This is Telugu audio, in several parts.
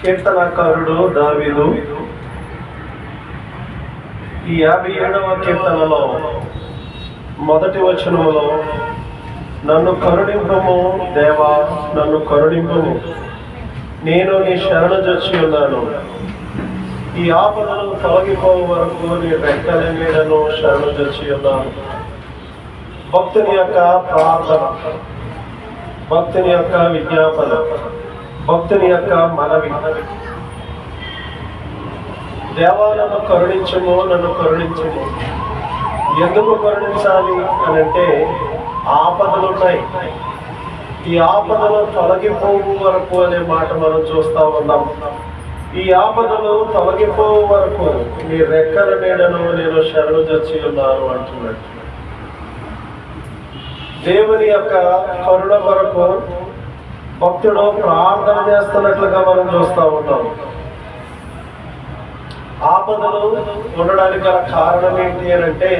కీర్తనకారుడు దావీదు ఈ 57వ కీర్తనలో మొదటి వచనములో, నన్ను కరుణింపుము దేవా, నన్ను కరుణింపుము, నేను నీ శరణు జొచ్చి ఉన్నాను. ఈ ఆపదలు తొలగిపోవు వరకు నీ రెక్కల నీడను శరణు జొచ్చి ఉన్నాను. భక్తుని యొక్క ప్రార్థన, భక్తుని యొక్క విజ్ఞాపన, భక్తుని యొక్క మనవి. దేవా, నన్ను కరుణించుము, నన్ను కరుణించుము. ఎందుకు కరుణించాలి అని అంటే, ఆపదలు ఉన్నాయి. ఈ ఆపదలు తొలగిపోవు వరకు అనే మాట మనం చూస్తా ఉన్నాం. ఈ ఆపదలు తొలగిపోవు వరకు నీ రెక్కల నీడను నేను శరణు జొచ్చి ఉన్నాను అంటున్నాడు. దేవుని యొక్క కరుణ కొరకు భక్తుడు ప్రార్థన చేస్తున్నట్లుగా మనం చూస్తూ ఉంటాం. ఆపదలు ఉండడానికి గల కారణం ఏంటి అని అంటే,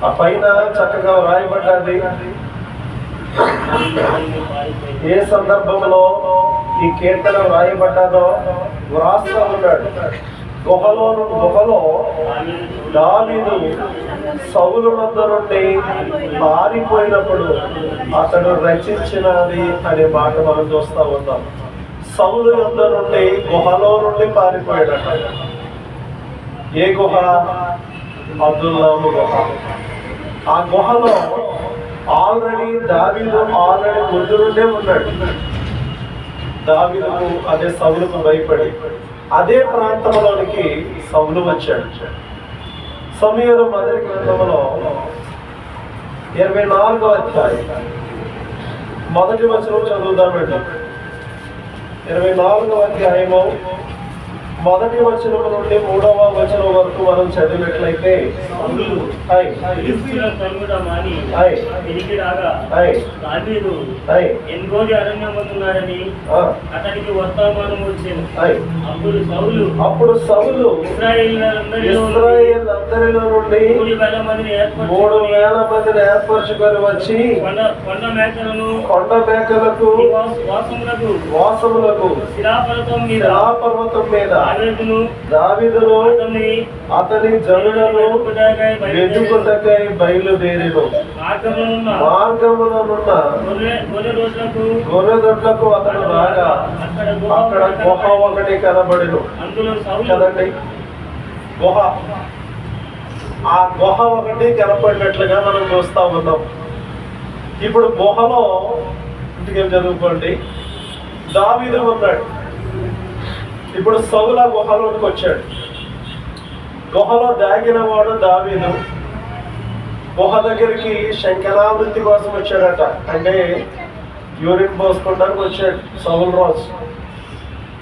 ఆ పైన చక్కగా వ్రాయబడ్డది. ఏ సందర్భంలో ఈ కీర్తన వ్రాయబడ్డాదో వ్రాస్తా ఉన్నాడు. గుహలో దావీదు సౌలు వద్ద నుండి పారిపోయినప్పుడు అతడు రచించినది అనే మాట మనం చూస్తూ ఉన్నాం. సౌలు వద్ద నుండి గుహలో నుండి పారిపోయాడట. ఏ గుహ? అబ్దుల్లాము గుహ. ఆ గుహలో దావీదు ఆల్రెడీ ముందు నుండే ఉన్నాడు. దావీదుకు అదే సౌలుకు భయపడి అదే ప్రాంతంలోనికి సౌలు వచ్చాడు. సమూయేలు మొదటి గ్రంథంలో 24వ అధ్యాయం మొదటి వచనం చదువుదామండి. 24వ అధ్యాయము మొదటి వచనం నుండి 3వ వచనం వరకు మనం చదివినట్లయితే, అతనికి వర్తమానం వచ్చింది. అప్పుడు సౌలు ఇశ్రాయేలులందరిలో నుండి 3,000 మందిని ఏర్పరచుకొని వచ్చి కొండ మేకలకు వాసములకు శిలాపర్వతం మీద దావీదును అతని జనులను వెతుకుటకై బయలుదేరెను. మార్గములనున్న గొర్రెదొడ్లకు అతను రాగా అక్కడ గుహ ఒకటి కనబడెను. కదండి, గుహ. ఆ గుహ ఒకటి కనపడినట్లుగా మనం చూస్తా ఉన్నాం. ఇప్పుడు గుహలో ఇంటికి చదువుకోండి, దావీదు ఉన్నాడు. ఇప్పుడు సౌలు గుహలోకి వచ్చాడు. గుహలో దాగిన వాడు దావీదు. గుహ దగ్గరికి శంకరావృత్తి కోసం వచ్చాడట. అంటే యూరిన్ పోసుకోవడానికి వచ్చాడు సౌలు రాజు.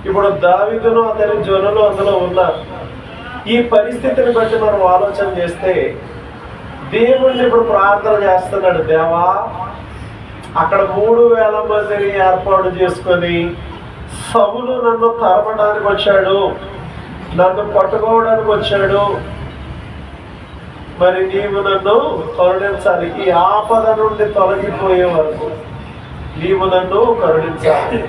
ఇప్పుడు దావీదును అతని జనులు అందులో ఉన్నారు. ఈ పరిస్థితిని బట్టి మనం ఆలోచన చేస్తే, దేవుణ్ణి ఇప్పుడు ప్రార్థన చేస్తున్నాడు. దేవా, అక్కడ 3,000 మందిని ఏర్పాటు చేసుకొని సౌలు నన్ను తరమడానికి వచ్చాడు, నన్ను పట్టుకోవడానికి వచ్చాడు. మరి నీవు నన్ను కరుణించాలి. ఈ ఆపద నుండి తొలగిపోయే వరకు నీవు నన్ను కరుణించాలి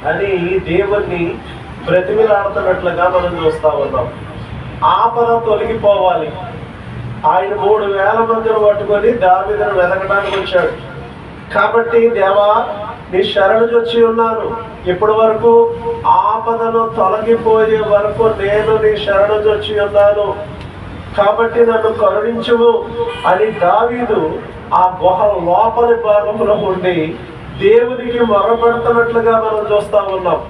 అని దేవుణ్ణి బ్రతిమిలాడుతున్నట్లుగా మనం చూస్తా ఉన్నాం. ఆపద తొలగిపోవాలి. ఆయన 3,000 మందిని పట్టుకొని దావీదును వెతకడానికి వచ్చాడు. కాబట్టి దేవా, నీ శరణు జొచ్చి ఉన్నాను. ఇప్పటి వరకు ఆపదను తొలగిపోయే వరకు నేను నీ శరణు జొచ్చి ఉన్నాను. కాబట్టి నన్ను కరుణించుము అని దావీదు ఆ గుహ లోపలి భాగంలో ఉండి దేవునికి మొరపెడుతున్నట్లుగా మనం చూస్తా ఉన్నాం.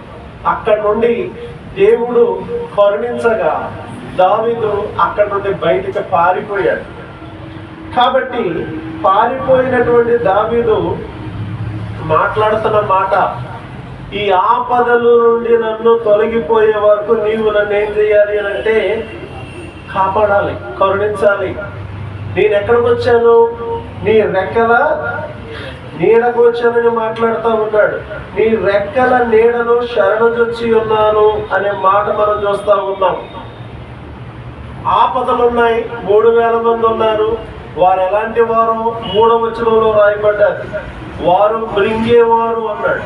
అక్కడ నుండి దేవుడు కరుణించగా దావీదు అక్కడ నుండి బయటికి పారిపోయాడు. కాబట్టి పారిపోయినటువంటి దావీదు మాట్లాడుతున్న మాట, ఈ ఆపదల నుండి నన్ను తొలగిపోయే వరకు నీవు నన్ను ఏం చేయాలి అని అంటే, కాపాడాలి, కరుణించాలి. నేను ఎక్కడికి వచ్చాను? నీ రెక్కల నీడకు వచ్చానని మాట్లాడుతూ ఉన్నాడు. నీ రెక్కల నీడను శరణుజొచ్చి ఉన్నాను అనే మాట మనం చూస్తూ ఉన్నాం. ఆపదలు ఉన్నాయి, 3,000 మంది ఉన్నారు. వారు ఎలాంటి వారు? 3వ వచనంలో రాయబడ్డారు, వారు మృంగేవారు అన్నాడు.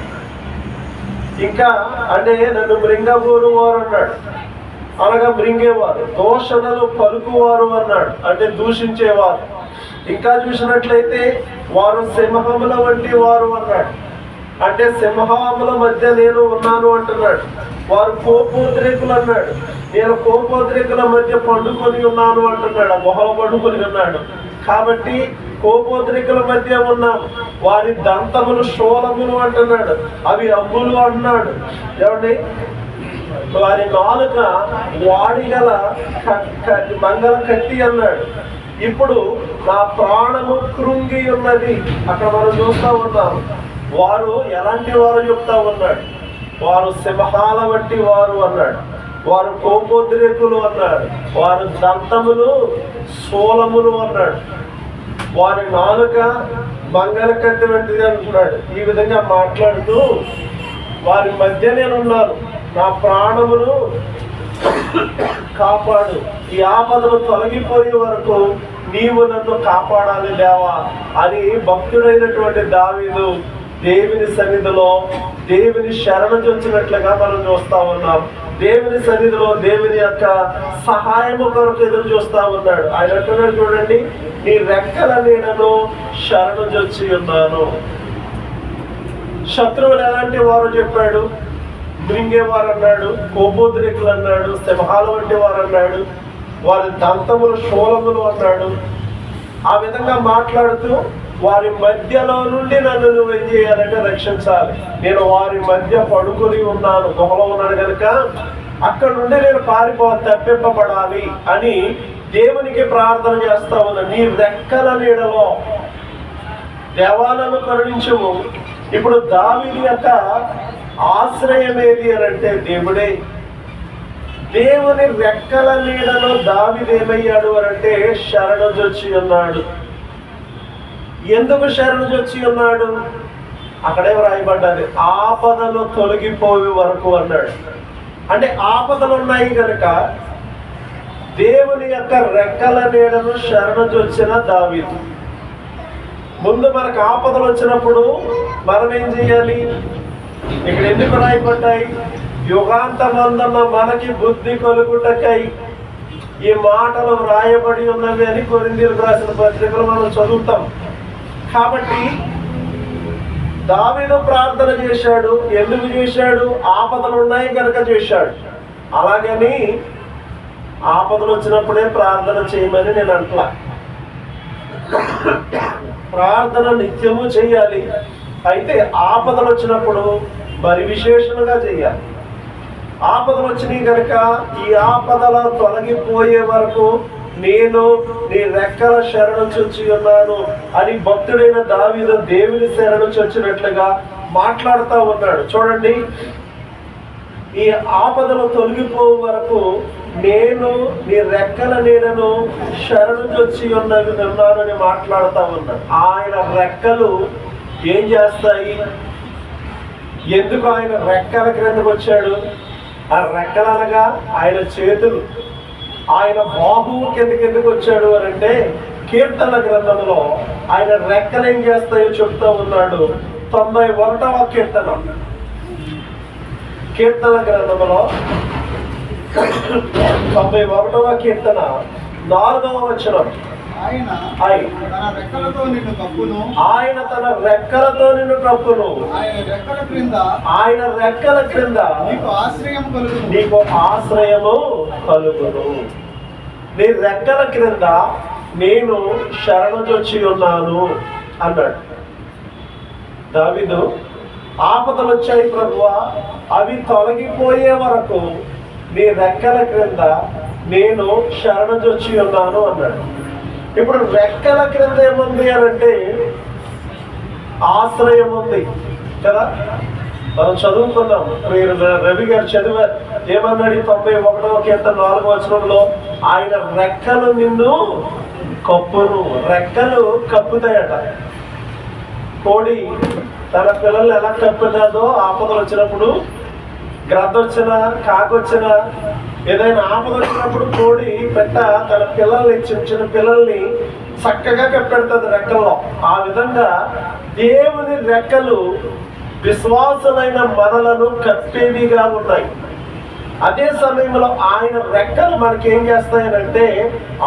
ఇంకా అంటే నన్ను మృంగబోరు వారు అన్నాడు, అనగా మృంగేవారు. దూషణలు పలుకువారు అన్నాడు, అంటే దూషించేవారు. ఇంకా చూసినట్లయితే వారు సింహముల వంటి వారు అన్నాడు, అంటే సింహముల మధ్య నేను ఉన్నాను అంటున్నాడు. వారు కోపోద్రేకులు అన్నాడు, నేను కోపోద్రేకుల మధ్య పండుకొని ఉన్నాను అంటున్నాడు. ఆ గుహలో పండుకొని ఉన్నాడు కాబట్టి కోపోద్రేకుల మధ్య ఉన్నాం. వారి దంతములు శూలములు అంటున్నాడు, అవి అమ్ములు అంటున్నాడు. ఏమండి, వారి నాలుక వాడిగల మంగళ కత్తి అన్నాడు. ఇప్పుడు నా ప్రాణము కృంగి ఉన్నది. అక్కడ మనం చూస్తా ఉన్నాం. వారు ఎలాంటి వారు చెప్తా ఉన్నాడు? వారు సింహాల వంటి వారు అన్నాడు, వారు కోపోద్రేకులు అన్నాడు, వారు దంతములు శూలములు అన్నాడు, వారి నాలుక మంగళ కత్తి వంటిది అంటున్నాడు. ఈ విధంగా మాట్లాడుతూ వారి మధ్య నేనున్నాను, నా ప్రాణమును కాపాడు, ఈ ఆపదను తొలగిపోయే వరకు నీవు నన్ను కాపాడాలి దేవా అని భక్తుడైనటువంటి దావీదు దేవుని సన్నిధిలో దేవుని శరణు చొచ్చినట్లుగా మనం చూస్తా ఉన్నాం. దేవుని సన్నిధిలో దేవుని యొక్క సహాయము కొరకు ఎదురు చూస్తా ఉన్నాడు. ఆయన అంటున్నాడు చూడండి, నీ రెక్కల నీడను శరణు చొచ్చి ఉన్నాను. శత్రువులు ఎలాంటి వారు చెప్పాడు? మృంగేవారు అన్నాడు, కోపోద్రేకులు అన్నాడు, సింహాల వంటి వారు అన్నాడు, వారి దంతములు శూలములు అన్నాడు. ఆ విధంగా మాట్లాడుతూ వారి మధ్యలో నుండి నన్ను నువ్వు ఏం చేయాలంటే రక్షించాలి. నేను వారి మధ్య పడుకొని ఉన్నాను, గుహలో ఉన్నాను కనుక అక్కడ నుండి నేను తప్పింపబడాలి అని దేవునికి ప్రార్థన చేస్తా ఉన్నాను. నీ రెక్కల నీడలో దేవాలను కరుణించుము. ఇప్పుడు దావీదు యొక్క ఆశ్రయం ఏది అని అంటే దేవుడే. దేవుని రెక్కల నీడలో దావీదు ఏమయ్యాడు అని అంటే శరణుజొచ్చి ఉన్నాడు. ఎందుకు శరణుజొచ్చి ఉన్నాడు? అక్కడే వ్రాయబడ్డది, ఆపదలు తొలగిపోయే వరకు అన్నాడు. అంటే ఆపదలు ఉన్నాయి కనుక దేవుని యొక్క రెక్కల నీడను శరణుజొచ్చిన దావీదు. ముందు మనకు ఆపదలు వచ్చినప్పుడు మనం ఏం చేయాలి? ఇక్కడ ఎందుకు రాయబడ్డాయి? యుగాంతమందున్న మనకి బుద్ధి కలుగుటకై ఈ మాటలు వ్రాయబడి ఉన్నవి అని కొరింథీయులకు రాసిన పత్రికలు మనం చదువుతాం. కాబట్టి దావీదు ప్రార్థన చేశాడు. ఎందుకు చేశాడు? ఆపదలు ఉన్నాయి కనుక చేశాడు. అలాగని ఆపదలు వచ్చినప్పుడే ప్రార్థన చేయమని నేను అంటలా. ప్రార్థన నిత్యము చేయాలి. అయితే ఆపదలు వచ్చినప్పుడు మరి విశేషంగా చేయాలి. ఆపదలు వచ్చినాయి కనుక ఈ ఆపదల తొలగిపోయే వరకు నేను నీ రెక్కల శరణు చొచ్చి ఉన్నాను అని భక్తుడైన దావీదు దేవుని శరణు చొచ్చినట్లుగా మాట్లాడుతూ ఉన్నాడు. చూడండి, ఈ ఆపదలు తొలగిపోయే వరకు నేను నీ రెక్కల నీడను శరణు చొచ్చి ఉన్నానని మాట్లాడుతూ ఉన్నాడు. ఆయన రెక్కలు ఏం చేస్తాయి? ఎందుకు ఆయన రెక్కల క్రిందకు వచ్చాడు? ఆ రెక్కలు అనగా ఆయన చేతులు. ఆయన బాహువు కిందకి వచ్చాడు అని అంటే కీర్తన గ్రంథంలో ఆయన రెక్కలు ఏం చేస్తాయో చెప్తూ ఉన్నాడు. 91వ కీర్తన, కీర్తన గ్రంథంలో 91వ కీర్తన 4వ వచనం, ఆయన తన రెక్కలతో నిన్ను కప్పును, ఆయన రెక్కల క్రింద నీకు ఆశ్రయము కలుగును. నీ రెక్కల క్రింద నేను శరణుజొచ్చి ఉన్నాను అన్నాడు దావీదు. ఆపదలు వచ్చాయి ప్రభువా, అవి తొలగిపోయే వరకు నీ రెక్కల క్రింద నేను శరణుజొచ్చి ఉన్నాను అన్నాడు. ఇప్పుడు రెక్కల క్రింద ఏముంది అని అంటే ఆశ్రయం ఉంది కదా. మనం చదువుకున్నాం, మీరు రవి గారు చదివారు. ఏమన్నాడు? 91వ కీర్తన 4వ వచనంలో ఆయన రెక్కలు నిన్ను కప్పును. రెక్కలు కప్పుతాయట. కోడి తన పిల్లల్ని ఎలా కప్పుతుందో ఆపదలు వచ్చినప్పుడు, గ్రద్ద వచ్చినా కాకొచ్చినా ఏదైనా ఆపద వచ్చినప్పుడు కోడి పెట్ట తన పిల్లల్ని, చిన్న చిన్న పిల్లల్ని చక్కగా కప్పెడుతుంది రెక్కల్లో. ఆ విధంగా దేవుని రెక్కలు విశ్వాసులైన మనలను కప్పేవిగా ఉన్నాయి. అదే సమయంలో ఆయన రెక్కలు మనకేం చేస్తాయనంటే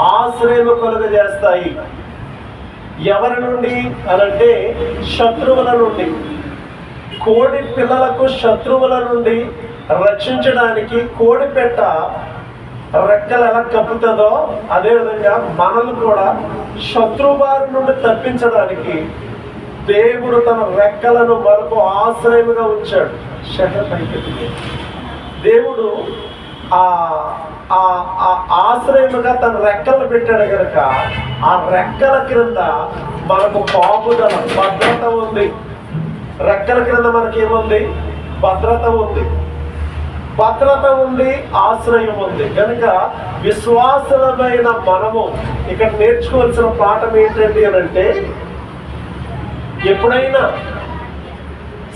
ఆశ్రయం కలుగజేస్తాయి. ఎవరి నుండి అనంటే శత్రువుల నుండి. కోడి పిల్లలకు శత్రువుల నుండి రక్షించడానికి కోడి పెట్ట రెక్కలు ఎలా కప్పుతుందో అదేవిధంగా మనల్ని కూడా శత్రుబారి నుండి తప్పించడానికి దేవుడు తన రెక్కలను మనకు ఆశ్రయముగా ఉంచాడు. దేవుడు ఆశ్రయముగా తన రెక్కలు పెట్టాడు కనుక ఆ రెక్కల క్రింద మనకు పాపుదల భద్రత ఉంది. రెక్కల క్రింద మనకేముంది? భద్రత ఉంది. భద్రత ఉంది, ఆశ్రయం ఉంది. కనుక విశ్వాసులమైన మనము ఇక్కడ నేర్చుకోవాల్సిన పాఠం ఏంటంటే అనంటే, ఎప్పుడైనా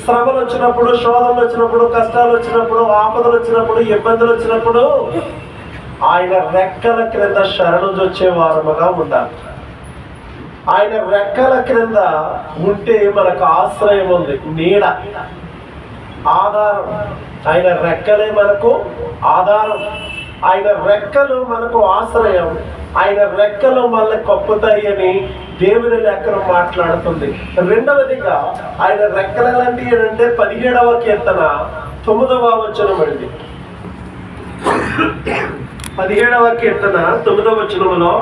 శ్రమలు వచ్చినప్పుడు, శోధనలు వచ్చినప్పుడు, కష్టాలు వచ్చినప్పుడు, ఆపదలు వచ్చినప్పుడు, ఇబ్బందులు వచ్చినప్పుడు ఆయన రెక్కల క్రింద శరణొచ్చే వారముగా ఉండాలి. ఆయన రెక్కల క్రింద ఉంటే మనకు ఆశ్రయం ఉంది, నీడ, ఆధారం. ఆయన రెక్కలే మనకు ఆధారం. ఆయన రెక్కలు మనకు ఆశ్రయం. ఆయన రెక్కలు మనల్ని కప్పుతాయి అని దేవుని లెక్కలు మాట్లాడుతుంది. రెండవదిగా ఆయన రెక్కలు ఎలాంటివి అంటే 17వ కీర్తన 9వ వచనం అండి. 17వ కీర్తన 9వ వచనంలో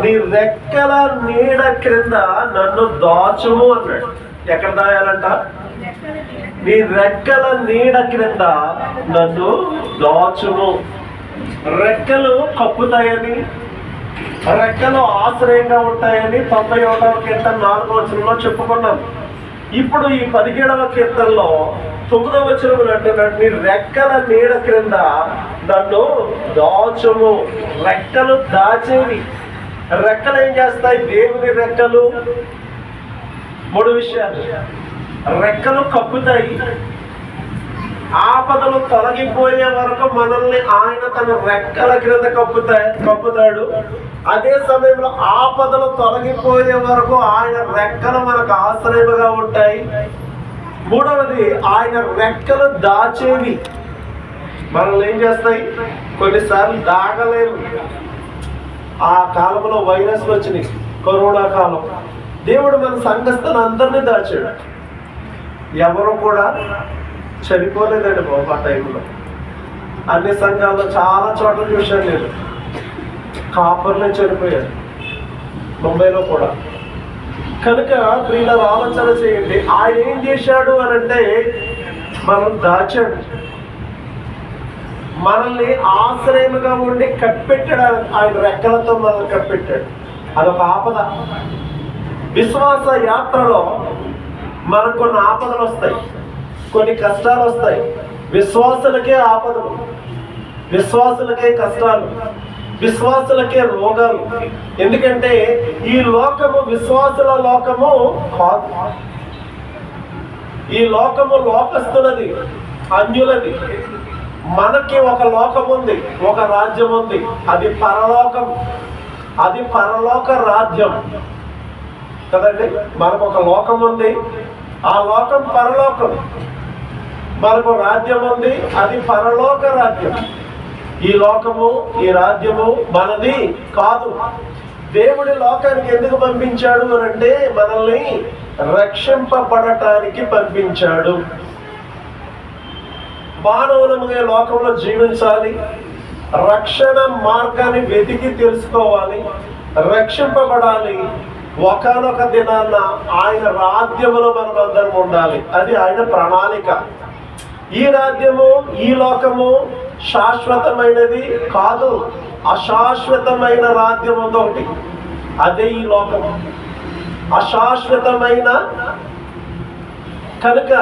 నీ రెక్కల నీడ క్రింద నన్ను దాచుము అన్నాడు. ఎక్కడ దాయాలంట? నీ రెక్కల నీడ క్రింద నన్ను దాచుము. రెక్కలు కప్పుతాయని, రెక్కలు ఆశ్రయంగా ఉంటాయని 91వ కీర్తన 4వ వచనంలో చెప్పుకున్నాం. ఇప్పుడు ఈ 17వ కీర్తనలో 9వ వచనం అంటున్నాడు, నీ రెక్కల నీడ క్రింద నన్ను దాచుము. రెక్కలు దాచేవి. రెక్కలు ఏం చేస్తాయి? దేవుని రెక్కలు 3 విషయాలు. రెక్కలు కప్పుతాయి. ఆపదలు తొలగిపోయే వరకు మనల్ని ఆయన తన రెక్కల క్రింద కప్పుతాడు. అదే సమయంలో ఆపదలు తొలగిపోయే వరకు ఆయన రెక్కలు మనకు ఆశ్రయముగా ఉంటాయి. మూడవది, ఆయన రెక్కలు దాచేవి. మనల్ని ఏం చేస్తాయి? కొన్నిసార్లు దాగలేము. ఆ కాలంలో వైరస్లు వచ్చినాయి, కరోనా కాలం. దేవుడు మన సంఘస్థను అందరినీ దాచాడు. ఎవరు కూడా చనిపోలేదండి బాబు ఆ టైంలో. అన్ని సంఘాల్లో చాలా చోట్ల చూశాను నేను. కాపర్లే చనిపోయారు, ముంబైలో కూడా. కనుక వీళ్ళ ఆలోచన చేయండి. ఆయన ఏం చేశాడు అని అంటే మనం దాచాడు. మనల్ని ఆశ్రయముగా ఉండి కప్పెట్టాడు. ఆయన రెక్కలతో మనల్ని కప్పెట్టాడు. అదొక ఆపద. విశ్వాస యాత్రలో మనకు కొన్ని ఆపదలు వస్తాయి, కొన్ని కష్టాలు వస్తాయి. విశ్వాసులకే ఆపదలు, విశ్వాసులకే కష్టాలు, విశ్వాసులకే రోగాలు. ఎందుకంటే ఈ లోకము విశ్వాసుల లోకము కాదు. ఈ లోకము లోకస్తులది, అన్యులది. మనకి ఒక లోకం ఉంది, ఒక రాజ్యం ఉంది. అది పరలోకం. అది పరలోక రాజ్యం కదండి. మనకు ఒక లోకం ఉంది, ఆ లోకం పరలోకం. మనకు రాజ్యం ఉంది, అది పరలోక రాజ్యం. ఈ లోకము, ఈ రాజ్యము మనది కాదు. దేవుడి లోకానికి ఎందుకు పంపించాడు అని అంటే మనల్ని రక్షింపబడటానికి పంపించాడు. మానవులముగా లోకంలో జీవించాలి, రక్షణ మార్గాన్ని వెతికి తెలుసుకోవాలి, రక్షింపబడాలి. ఒకానొక దినాన్న ఆయన రాజ్యములో మనం అందరం ఉండాలి. అది ఆయన ప్రణాళిక. ఈ రాజ్యము, ఈ లోకము శాశ్వతమైనది కాదు. అశాశ్వతమైన రాజ్యం ఉంది ఒకటి, అదే ఈ లోకం. అశాశ్వతమైన కనుక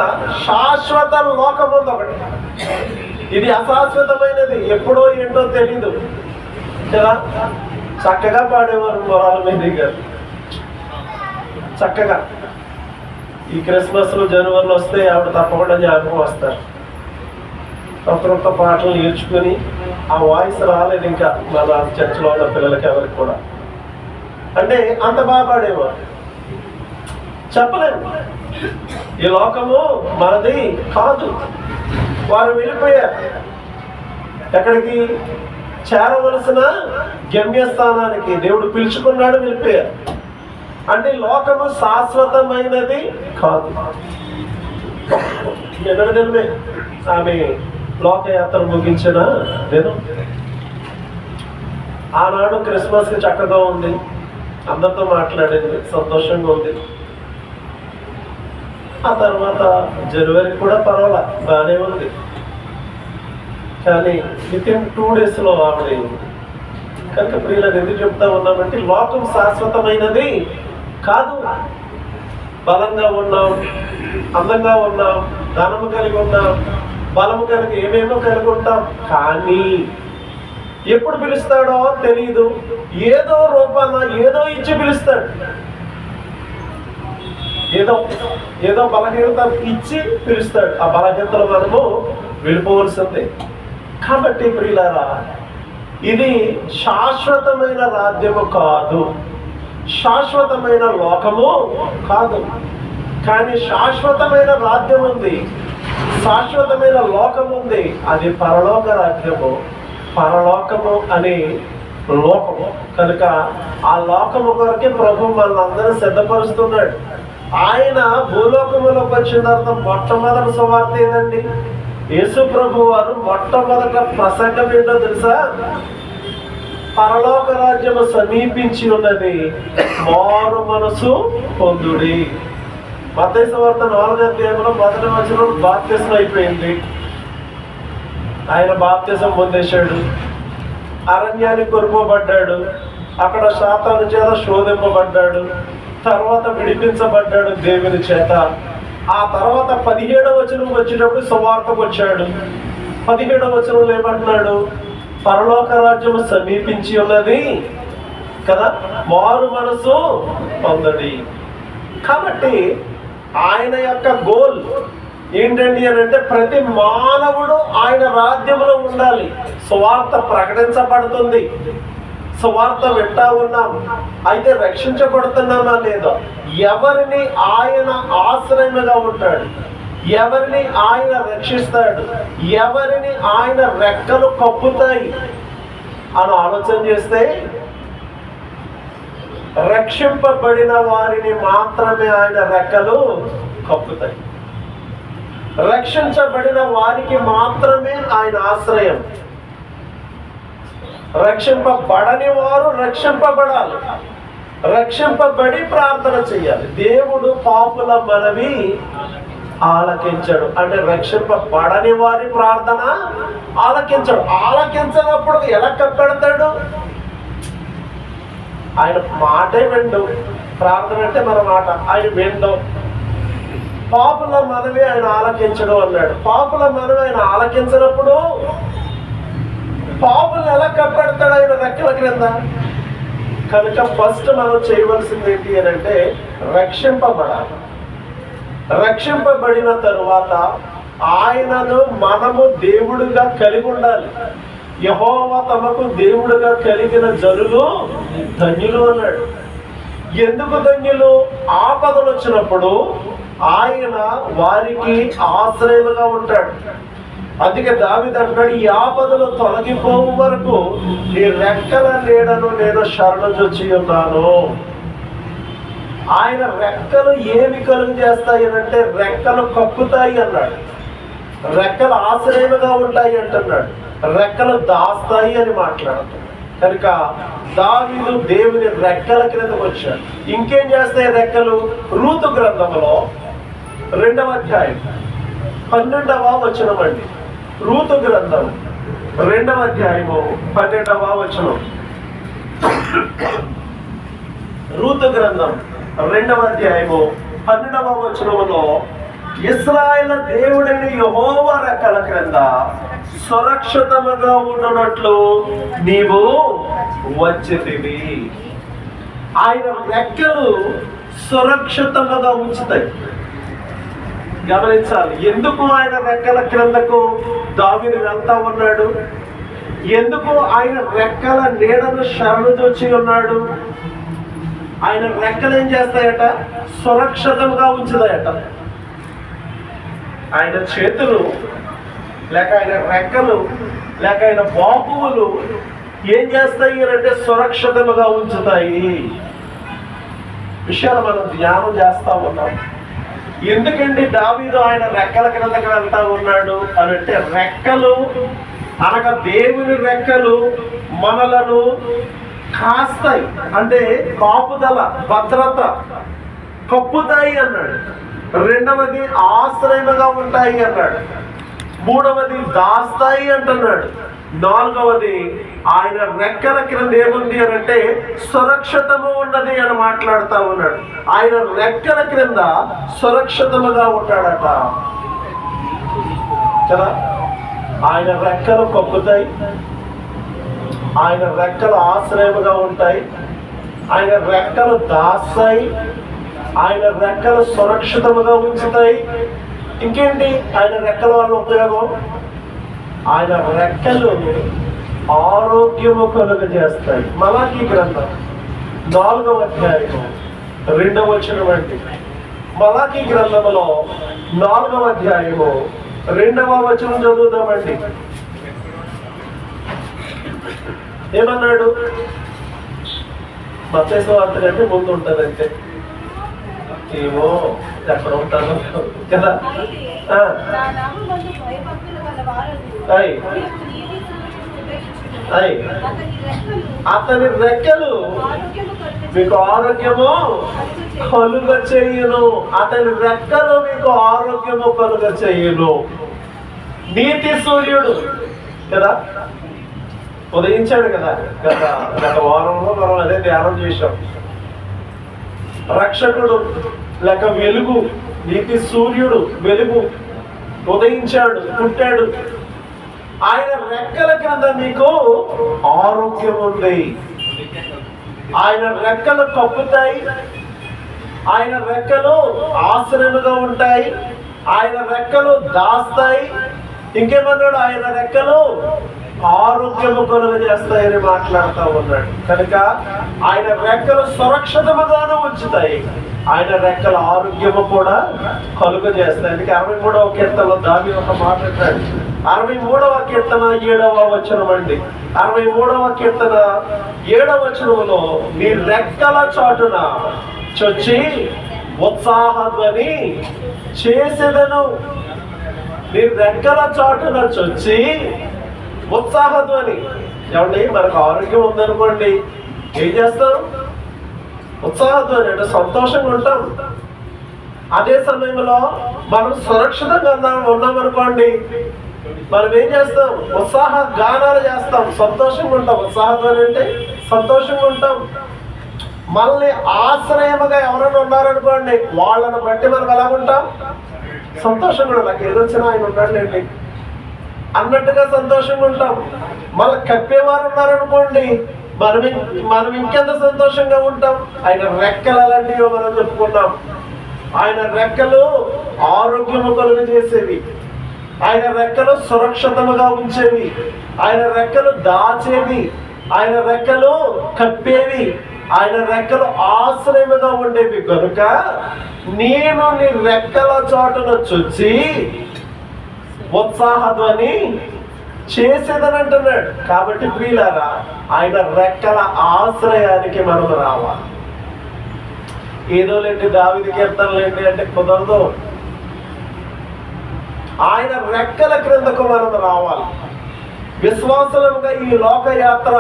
శాశ్వత లోకం ఉంది ఒకటి. ఇది అశాశ్వతమైనది, ఎప్పుడో ఏంటో తెలీదు కదా. చక్కగా పాడేవారు మొరాల మీద గారు. చక్కగా ఈ క్రిస్మస్లు జనవరిలో వస్తే ఆవిడ తప్పకుండా జ్ఞాపకం వస్తారు. కొత్త కొత్త పాటలు నేర్చుకుని ఆ వాయిస్ రాలేదు ఇంకా మన చర్చిలో ఉన్న పిల్లలకి ఎవరికి కూడా. అంటే అంత బాగా పాడేవారు. చెప్పలేము, ఈ లోకము మనది కాదు. వారు వెళ్ళిపోయారు ఎక్కడికి? చేరవలసిన గమ్యస్థానానికి దేవుడు పిలుచుకున్నాడు, వెళ్ళిపోయారు. అంటే లోకము శాశ్వతమైనది కాదు. నిన్నటి దినమే ఆమె లోకయాత్ర ముగించిన దినం. ఆనాడు క్రిస్మస్కి చక్కగా ఉంది, అందరితో మాట్లాడింది, సంతోషంగా ఉంది. ఆ తర్వాత జనవరికి కూడా పర్వాలా, బాగానే ఉంది. కానీ వితిన్ 2 daysలో ఆవిడ కనుక ప్రియులను ఎందుకు చెప్తా ఉన్నామంటే లోకం శాశ్వతమైనది కాదు. బలంగా ఉన్నాం, అందంగా ఉన్నాం, ధనము కలిగి ఉన్నాం, బలము కలిగి ఏమేమో కలిగి ఉంటాం. కానీ ఎప్పుడు పిలుస్తాడో తెలియదు. ఏదో రూపాన ఏదో ఇచ్చి పిలుస్తాడు. ఏదో బలహీనత ఇచ్చి పిలుస్తాడు. ఆ బలహీనతలు మనము వెళ్ళిపోవలసిందే. కాబట్టి ప్రియులారా, ఇది శాశ్వతమైన రాజ్యము కాదు, శాశ్వతమైన లోకము కాదు. కానీ శాశ్వతమైన రాజ్యం ఉంది, శాశ్వతమైన లోకం ఉంది. అది పరలోక రాజ్యము, పరలోకము అనే లోకము. కనుక ఆ లోకము కొరకే ప్రభు మనందరూ సిద్ధపరుస్తున్నాడు. ఆయన భూలోకములోకి వచ్చిన తర్వాత మొట్టమొదటి సువార్త ఏదండి? యేసు ప్రభు వారు మొట్టమొదట ప్రసంగం ఏంటో తెలుసా? పరలోక రాజ్యము సమీపించి ఉన్నది, మారు మనసు పొందుడి. మత్తయి సువార్త 4వ అధ్యాయంలో 1వ వచనం బాప్తిసం అయిపోయింది. ఆయన బాప్తిసం పొందేశాడు, అరణ్యానికి కొనుకోబడ్డాడు, అక్కడ శాతాను చేత శోధింపబడ్డాడు, తర్వాత విడిపించబడ్డాడు దేవుని చేత. ఆ తర్వాత 17వ వచనం వచ్చేటప్పుడు సువార్తకు వచ్చాడు. 17వ వచనంలో ఏమంటున్నాడు? పరలోక రాజ్యము సమీపించి ఉన్నది కదా, మారు మనసు పొందడి. కాబట్టి ఆయన యొక్క గోల్ ఏంటండి అని అంటే ప్రతి మానవుడు ఆయన రాజ్యంలో ఉండాలి. సువార్త ప్రకటించబడుతుంది, సువార్త వింటా ఉన్నాం, అయితే రక్షించబడుతున్నామా లేదా? ఎవరిని ఆయన ఆశ్రయముగా ఉంటాడు, ఎవరిని ఆయన రక్షిస్తాడు, ఎవరిని ఆయన రెక్కలు కప్పుతాయి అని ఆలోచన చేస్తే రక్షింపబడిన వారిని మాత్రమే ఆయన రెక్కలు కప్పుతాయి. రక్షించబడిన వారికి మాత్రమే ఆయన ఆశ్రయం. రక్షింపబడని వారు రక్షింపబడాలి, రక్షింపబడి ప్రార్థన చేయాలి. దేవుడు పాపుల మనవి ఆలకించడు. అంటే రక్షింపబడని వారి ప్రార్థన ఆలకించడు. ఆలకించినప్పుడు ఎలా కప్పెడతాడు? ఆయన మాటే విండు. ప్రార్థన అంటే మన మాట ఆయన విండు. పాపుల మనవి ఆయన ఆలకించడు అన్నాడు. పాపుల మనవి ఆయన ఆలకించినప్పుడు పాపులను ఎలా కప్పెడతాడు ఆయన రెక్కల క్రింద? కనుక ఫస్ట్ మనం చేయవలసింది ఏంటి అని అంటే రక్షింపబడాలి. రక్షింపబడిన తరువాత ఆయనను మనము దేవుడుగా కలిగి ఉండాలి. యెహోవా తమకు దేవుడుగా కలిగిన జనులు ధన్యులు అన్నాడు. ఎందుకు ధన్యులు? ఆపదలు వచ్చినప్పుడు ఆయన వారికి ఆశ్రయముగా ఉంటాడు. అందుకే దావీదు అంటాడు, ఈ ఆపదలు తొలగిపోవు వరకు నీ రెక్కల నీడను నేను శరణుజొచ్చి ఉన్నాను. ఆయన రెక్కలు ఏమి కలుగు చేస్తాయి అంటే రెక్కలు కప్పుతాయి అన్నాడు. రెక్కలు ఆశ్రయముగా ఉంటాయి అంటున్నాడు. రెక్కలు దాస్తాయి అని మాట్లాడుతున్నాడు. కనుక దావీదు దేవుని రెక్కల క్రిందకు వచ్చాడు. ఇంకేం చేస్తాయి రెక్కలు? రూతు గ్రంథంలో 2వ అధ్యాయం 12వ వచనం అండి. రూతు గ్రంథం 2వ అధ్యాయము 12వ వచనం. రూతు గ్రంథం 2వ అధ్యాయము 12వ వచనములో ఇశ్రాయేలు దేవుడిని యెహోవా రెక్కల క్రింద సురక్షితముగా ఉండునట్లు నీవు వచ్చితివి. ఆయన రెక్కలు సురక్షితముగా ఉంచుతాయి. గమనించాలి. ఎందుకు ఆయన రెక్కల క్రిందకు దావీదు వెళ్తా ఉన్నాడు? ఎందుకు ఆయన రెక్కల నీడను శరణుజొచ్చి ఉన్నాడు? ఆయన రెక్కలు ఏం చేస్తాయట? సురక్షితంగా ఉంచుతాయట. ఆయన చేతులు లేక ఆయన రెక్కలు లేక ఆయన బాహువులు ఏం చేస్తాయి అంటే సురక్షితంగా ఉంచుతాయి. విషయాలు మనం ధ్యానం చేస్తా ఉన్నాం. ఎందుకండి దావీదు ఆయన రెక్కల క్రిందకి వెళ్తా ఉన్నాడు అని అంటే, రెక్కలు అనగా దేవుని రెక్కలు మనలను కాస్తాయి, అంటే కాపుదల, భద్రత, కప్పుతాయి అన్నాడు. రెండవది ఆశ్రయముగా ఉంటాయి అన్నాడు. మూడవది దాస్తాయి అంటున్నాడు. నాలుగవది ఆయన రెక్కల క్రింద ఏముంది అని అంటే సురక్షితము ఉన్నది అని మాట్లాడుతూ ఉన్నాడు. ఆయన రెక్కల క్రింద సురక్షితముగా ఉంటాడట కదా. ఆయన రెక్కలు కప్పుతాయి, ఆయన రెక్కలు ఆశ్రయముగా ఉంటాయి, ఆయన రెక్కలు దాస్తాయి, ఆయన రెక్కలు సురక్షితముగా ఉంచుతాయి. ఇంకేంటి ఆయన రెక్కల వల్ల ఉపయోగం? ఆయన రెక్కలు ఆరోగ్యము కలుగజేస్తాయి. మలాకీ గ్రంథం 4వ అధ్యాయము 2వ వచనం అండి. మలాకీ గ్రంథములో 4వ అధ్యాయము 2వ వచనం చదువుదామండి. ఏమన్నాడు? మత్తయి వార్త కంటే ముందు ఉంటుంది అంతే, ఏమో ఎక్కడ ఉంటాను కదా. అతని రెక్కలు మీకు ఆరోగ్యము కలుగ చేయును. అతని రెక్కలు మీకు ఆరోగ్యము కలుగ చేయును. నీతి సూర్యుడు కదా ఉదయించాడు కదా. గత వారంలో మనం అదే ధ్యానం చేశాం. రక్షకుడు లేక వెలుగు, నీతి సూర్యుడు వెలుగు ఉదయించాడు, పుట్టాడు. ఆయన రెక్కల కింద మీకు ఆరోగ్యం ఉంది. ఆయన రెక్కలు కప్పుతాయి, ఆయన రెక్కలు ఆశ్రయముగా ఉంటాయి, ఆయన రెక్కలు దాస్తాయి. ఇంకేమన్నాడు? ఆయన రెక్కలు ఆరోగ్యము కలుగజేస్తాయని మాట్లాడుతూ ఉన్నాడు. కనుక ఆయన రెక్కలు సురక్షితముగాను ఉంచుతాయి, ఆయన రెక్కల ఆరోగ్యము కూడా కలుగజేస్తాయి. అందుకే 63వ కీర్తనలో దావీదు ఒక మాట అంటాడు. 63వ కీర్తన 7వ వచనం అండి. 63వ కీర్తన 7వ వచనంలో, నీ రెక్కల చాటున చొచ్చి ఉత్సాహధ్వని చేసేదను. నీ రెక్కల చాటున చొచ్చి ఉత్సాహధ్వని. ఏమండి, మనకు ఆరోగ్యం ఉందనుకోండి, ఏం చేస్తాం? ఉత్సాహధ్వని అంటే సంతోషంగా ఉంటాం. అదే సమయంలో మనం సురక్షితంగా ఉన్నామనుకోండి, మనం ఏం చేస్తాం? ఉత్సాహ గానాలు చేస్తాం, సంతోషంగా ఉంటాం. ఉత్సాహధ్వని అంటే సంతోషంగా ఉంటాం. మళ్ళీ ఆశ్రయముగా ఎవరైనా ఉన్నారనుకోండి, వాళ్ళని బట్టి మనం ఎలా ఉంటాం? సంతోషంగా. నాకు ఏదొచ్చినా ఆయన ఉన్నాడులేండి అన్నట్టుగా సంతోషంగా ఉంటాం. మళ్ళీ కప్పేవారు ఉన్నారనుకోండి, మనం ఇంకెంత సంతోషంగా ఉంటాం. ఆయన రెక్కలు అలాంటివి మనం చెప్పుకున్నాం. ఆయన రెక్కలు ఆరోగ్యము కలుగు చేసేవి, ఆయన రెక్కలు సురక్షితముగా ఉంచేవి, ఆయన రెక్కలు దాచేవి, ఆయన రెక్కలు కప్పేవి, ఆయన రెక్కలు ఆశ్రయముగా ఉండేవి. కనుక నేను నీ రెక్కల చాటున చొచ్చి ఉత్సాహధ్వని చేసేదని అంటున్నాడు. కాబట్టి ప్రియులారా, ఆయన రెక్కల ఆశ్రయానికి మనం రావాలి. ఏదో లేండి దావీదు కీర్తనలేండి అంటే కుదరదు. ఆయన రెక్కల క్రిందకు మనం రావాలి. విశ్వాసంగా ఈ లోకయాత్ర